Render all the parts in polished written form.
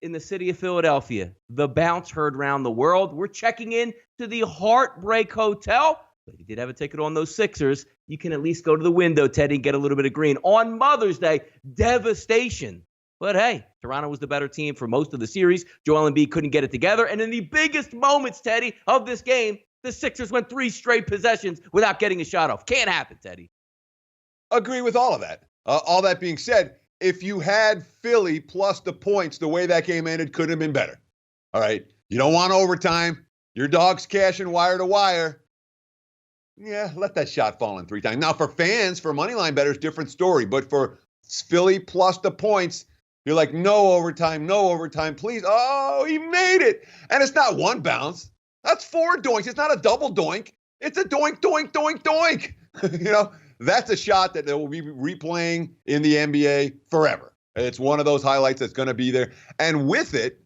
in the city of Philadelphia. The bounce heard around the world. We're checking in to the Heartbreak Hotel. But if you did have a ticket on those Sixers, you can at least go to the window, Teddy, and get a little bit of green. On Mother's Day, devastation. But hey, Toronto was the better team for most of the series. Joel Embiid couldn't get it together. And in the biggest moments, Teddy, of this game, the Sixers went 3 straight possessions without getting a shot off. Can't happen, Teddy. Agree with all of that. All that being said, if you had Philly plus the points, the way that game ended could have been better. All right. You don't want overtime. Your dog's cashing wire to wire. Yeah, let that shot fall in 3 times. Now, for fans, for moneyline bettors, different story. But for Philly plus the points, you're like, no overtime, please. Oh, he made it. And it's not one bounce. That's 4 doinks. It's not a double doink. It's a doink, doink, doink, doink. That's a shot that they will be replaying in the NBA forever. It's one of those highlights that's going to be there. And with it,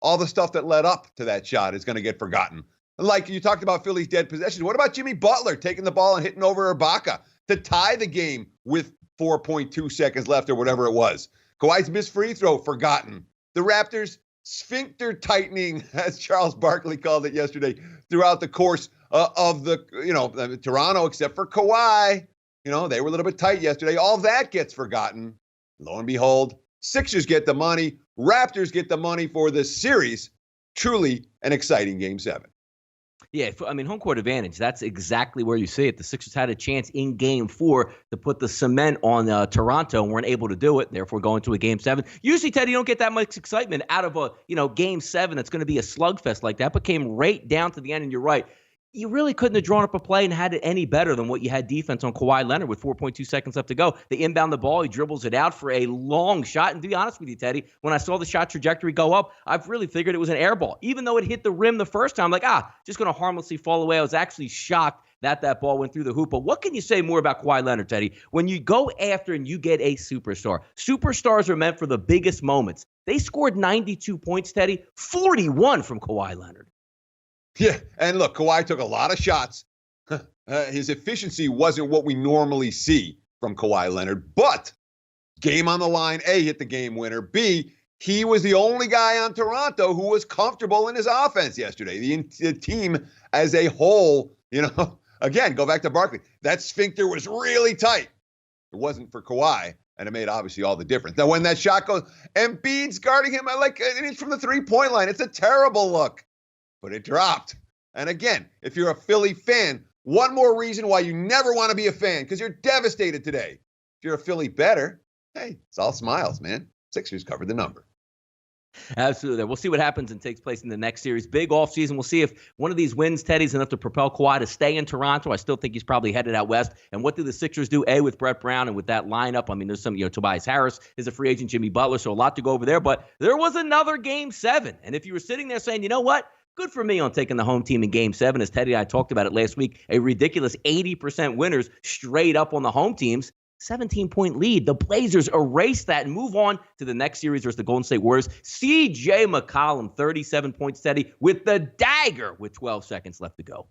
all the stuff that led up to that shot is going to get forgotten. Like you talked about Philly's dead possessions. What about Jimmy Butler taking the ball and hitting over Ibaka to tie the game with 4.2 seconds left or whatever it was? Kawhi's missed free throw, forgotten. The Raptors sphincter tightening, as Charles Barkley called it yesterday, throughout the course of the Toronto, except for Kawhi. They were a little bit tight yesterday. All that gets forgotten. Lo and behold, Sixers get the money. Raptors get the money for this series. Truly an exciting Game 7. Yeah, home court advantage. That's exactly where you see it. The Sixers had a chance in Game 4 to put the cement on Toronto and weren't able to do it, therefore going to a Game 7. Usually, Teddy, you don't get that much excitement out of a Game 7 that's going to be a slugfest like that, but came right down to the end, and you're right. You really couldn't have drawn up a play and had it any better than what you had defense on Kawhi Leonard with 4.2 seconds left to go. They inbound the ball. He dribbles it out for a long shot. And to be honest with you, Teddy, when I saw the shot trajectory go up, I've really figured it was an air ball. Even though it hit the rim the first time, just going to harmlessly fall away. I was actually shocked that ball went through the hoop. But what can you say more about Kawhi Leonard, Teddy? When you go after and you get a superstar, superstars are meant for the biggest moments. They scored 92 points, Teddy, 41 from Kawhi Leonard. Yeah, and look, Kawhi took a lot of shots. His efficiency wasn't what we normally see from Kawhi Leonard, but game on the line, A, hit the game winner. B, he was the only guy on Toronto who was comfortable in his offense yesterday. The team as a whole, again, go back to Barkley. That sphincter was really tight. It wasn't for Kawhi, and it made obviously all the difference. Now, when that shot goes, Embiid's guarding him like an inch from the three-point line. It's a terrible look. But it dropped. And again, if you're a Philly fan, one more reason why you never want to be a fan, because you're devastated today. If you're a Philly bettor, hey, it's all smiles, man. Sixers covered the number. Absolutely. We'll see what happens and takes place in the next series. Big offseason. We'll see if one of these wins, Teddy's enough to propel Kawhi to stay in Toronto. I still think he's probably headed out west. And what do the Sixers do, A, with Brett Brown and with that lineup? There's some, Tobias Harris is a free agent, Jimmy Butler, so a lot to go over there. But there was another Game 7. And if you were sitting there saying, you know what? Good for me on taking the home team in Game 7. As Teddy and I talked about it last week, a ridiculous 80% winners straight up on the home teams. 17-point lead. The Blazers erase that and move on to the next series versus the Golden State Warriors. C.J. McCollum, 37 points, Teddy, with the dagger with 12 seconds left to go.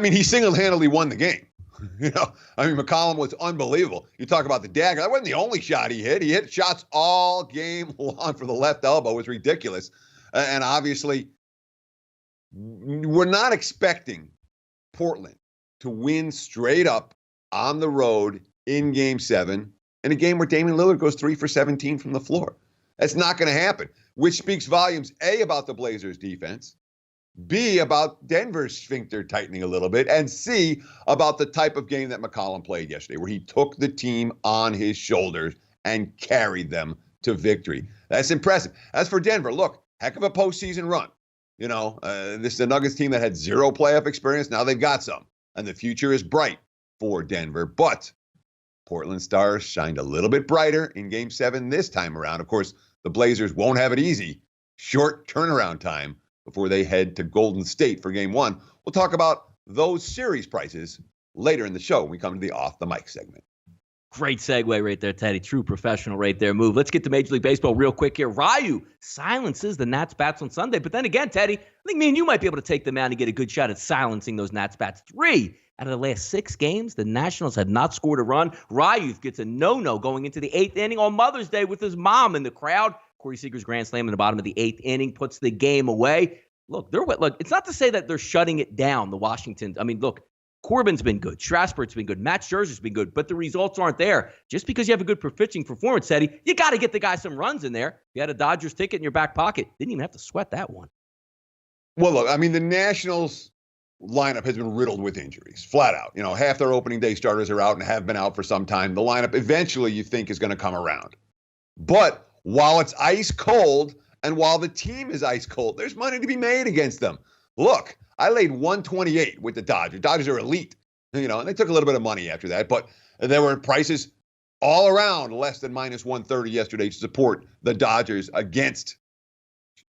He single-handedly won the game. McCollum was unbelievable. You talk about the dagger. That wasn't the only shot he hit. He hit shots all game long for the left elbow. It was ridiculous. And obviously, we're not expecting Portland to win straight up on the road in Game 7 in a game where Damian Lillard goes 3 for 17 from the floor. That's not going to happen, which speaks volumes, A, about the Blazers' defense, B, about Denver's sphincter tightening a little bit, and C, about the type of game that McCollum played yesterday, where he took the team on his shoulders and carried them to victory. That's impressive. As for Denver, look, heck of a postseason run. This is a Nuggets team that had 0 playoff experience. Now they've got some, and the future is bright for Denver. But Portland Stars shined a little bit brighter in Game 7 this time around. Of course, the Blazers won't have it easy. Short turnaround time before they head to Golden State for Game 1. We'll talk about those series prices later in the show when we come to the Off the Mic segment. Great segue right there, Teddy. True professional right there move. Let's get to Major League Baseball real quick here. Ryu silences the Nats bats on Sunday. But then again, Teddy, I think me and you might be able to take them out and get a good shot at silencing those Nats bats. 3 out of the last 6 games, the Nationals have not scored a run. Ryu gets a no-no going into the 8th inning on Mother's Day with his mom in the crowd. Corey Seager's grand slam in the bottom of the 8th inning puts the game away. Look, it's not to say that they're shutting it down, the Washington. I mean, look, Corbin's been good. Strasburg's been good. Matt Scherzer's been good. But the results aren't there. Just because you have a good pitching performance, Teddy, you got to get the guy some runs in there. You had a Dodgers ticket in your back pocket. Didn't even have to sweat that one. Well, look, I mean, the Nationals lineup has been riddled with injuries, flat out. Half their opening day starters are out and have been out for some time. The lineup eventually you think is going to come around. But while it's ice cold and while the team is ice cold, there's money to be made against them. Look, I laid 128 with the Dodgers. Dodgers are elite, and they took a little bit of money after that, but there were prices all around less than minus 130 yesterday to support the Dodgers against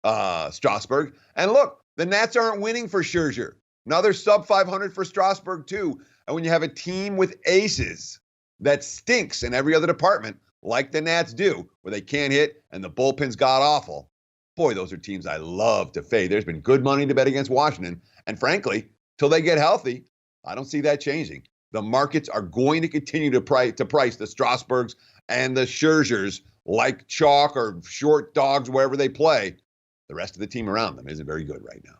Strasburg. And look, the Nats aren't winning for Scherzer. Now they're sub 500 for Strasburg too. And when you have a team with aces that stinks in every other department, like the Nats do, where they can't hit and the bullpen's god awful, boy, those are teams I love to fade. There's been good money to bet against Washington. And frankly, till they get healthy, I don't see that changing. The markets are going to continue to price the Strasburgs and the Scherzers like chalk or short dogs wherever they play. The rest of the team around them isn't very good right now.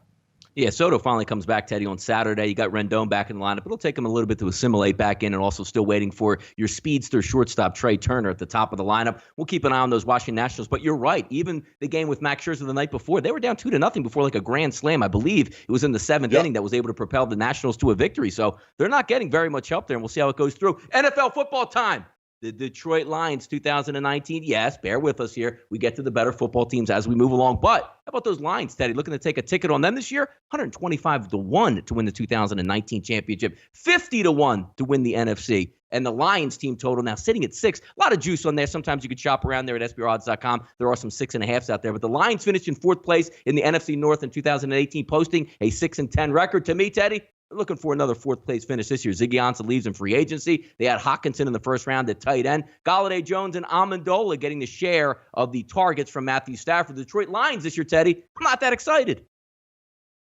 Yeah, Soto finally comes back, Teddy, on Saturday. You got Rendon back in the lineup. It'll take him a little bit to assimilate back in, and also still waiting for your speedster shortstop, Trey Turner, at the top of the lineup. We'll keep an eye on those Washington Nationals. But you're right. Even the game with Max Scherzer the night before, they were down 2-0 before like a grand slam. I believe it was in the 7th inning that was able to propel the Nationals to a victory. So they're not getting very much help there, and we'll see how it goes through. NFL football time. The Detroit Lions 2019. Yes, bear with us here. We get to the better football teams as we move along. But how about those Lions, Teddy? Looking to take a ticket on them this year? 125-1 to win the 2019 championship. 50-1 to win the NFC. And the Lions team total now sitting at 6. A lot of juice on there. Sometimes you could shop around there at SBRodds.com. There are some 6.5s out there. But the Lions finished in 4th place in the NFC North in 2018, posting a 6-10 record. To me, Teddy, looking for another 4th place finish this year. Ziggy Ansah leaves in free agency. They had Hockenson in the first round at tight end. Galladay Jones and Amendola getting the share of the targets from Matthew Stafford. The Detroit Lions this year, Teddy, I'm not that excited.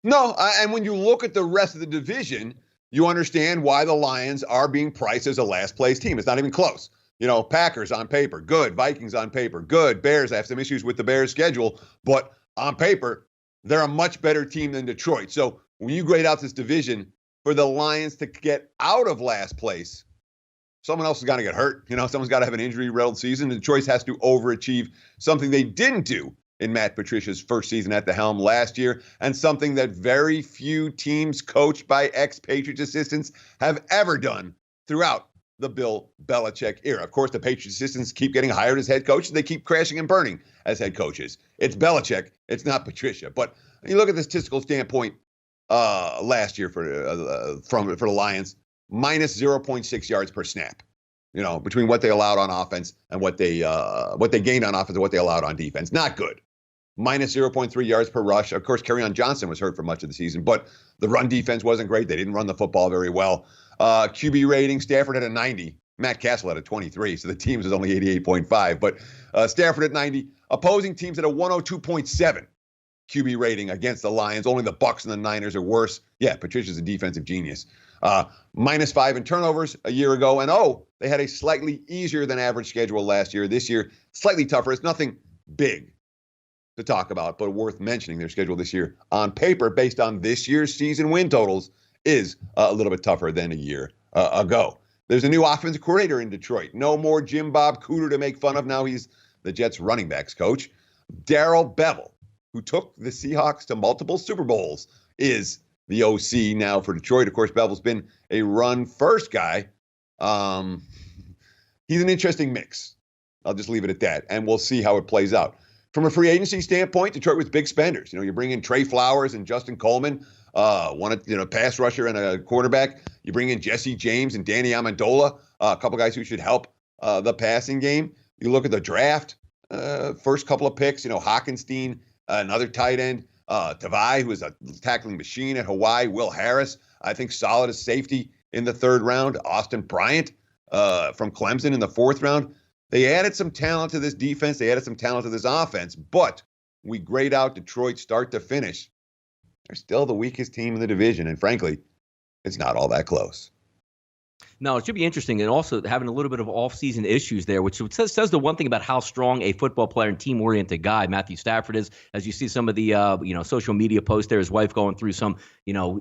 No, and when you look at the rest of the division, you understand why the Lions are being priced as a last place team. It's not even close. Packers on paper, good. Vikings on paper, good. Bears, I have some issues with the Bears schedule, but on paper, they're a much better team than Detroit. So when you grade out this division, for the Lions to get out of last place, someone else is going to get hurt. Someone's got to have an injury-riddled season. Detroit has to overachieve, something they didn't do in Matt Patricia's first season at the helm last year, and something that very few teams coached by ex-Patriots assistants have ever done throughout the Bill Belichick era. Of course, the Patriots assistants keep getting hired as head coaches. They keep crashing and burning as head coaches. It's Belichick. It's not Patricia. But you look at the statistical standpoint, last year for the Lions, minus 0.6 yards per snap. Between what they allowed on offense and what they gained on offense and what they allowed on defense. Not good. Minus 0.3 yards per rush. Of course, Kerryon Johnson was hurt for much of the season, but the run defense wasn't great. They didn't run the football very well. QB rating, Stafford had a 90. Matt Castle had a 23, so the teams was only 88.5. But Stafford at 90. Opposing teams at a 102.7. QB rating against the Lions. Only the Bucks and the Niners are worse. Yeah, Patricia's a defensive genius. -5 in turnovers a year ago. And they had a slightly easier than average schedule last year. This year, slightly tougher. It's nothing big to talk about, but worth mentioning. Their schedule this year on paper, based on this year's season win totals, is a little bit tougher than a year ago. There's a new offensive coordinator in Detroit. No more Jim Bob Cooter to make fun of. Now he's the Jets running backs coach. Darrell Bevell, who took the Seahawks to multiple Super Bowls, is the OC now for Detroit. Of course, Bevell's been a run-first guy. He's an interesting mix. I'll just leave it at that, and we'll see how it plays out. From a free agency standpoint, Detroit was big spenders. You bring in Trey Flowers and Justin Coleman, one pass rusher and a quarterback. You bring in Jesse James and Danny Amendola, a couple guys who should help the passing game. You look at the draft, first couple of picks, Hockenstein, another tight end, Tavai, who is a tackling machine at Hawaii, Will Harris, I think solid as safety in the 3rd round, Austin Bryant from Clemson in the 4th round. They added some talent to this defense. They added some talent to this offense, but we grade out Detroit start to finish. They're still the weakest team in the division, and frankly, it's not all that close. No, it should be interesting, and also having a little bit of off-season issues there, which says the one thing about how strong a football player and team-oriented guy Matthew Stafford is. As you see some of the social media posts there, his wife going through some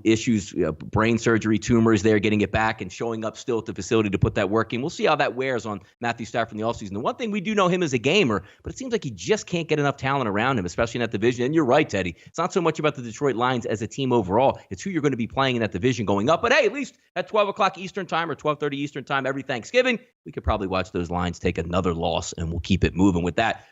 issues, brain surgery, tumors there, getting it back, and showing up still at the facility to put that work in. We'll see how that wears on Matthew Stafford in the offseason. The one thing we do know him as a gamer, but it seems like he just can't get enough talent around him, especially in that division. And you're right, Teddy. It's not so much about the Detroit Lions as a team overall. It's who you're going to be playing in that division going up. But hey, at least at 12 o'clock Eastern time or 12:30 Eastern time every Thanksgiving, we could probably watch those Lions take another loss, and we'll keep it moving with that.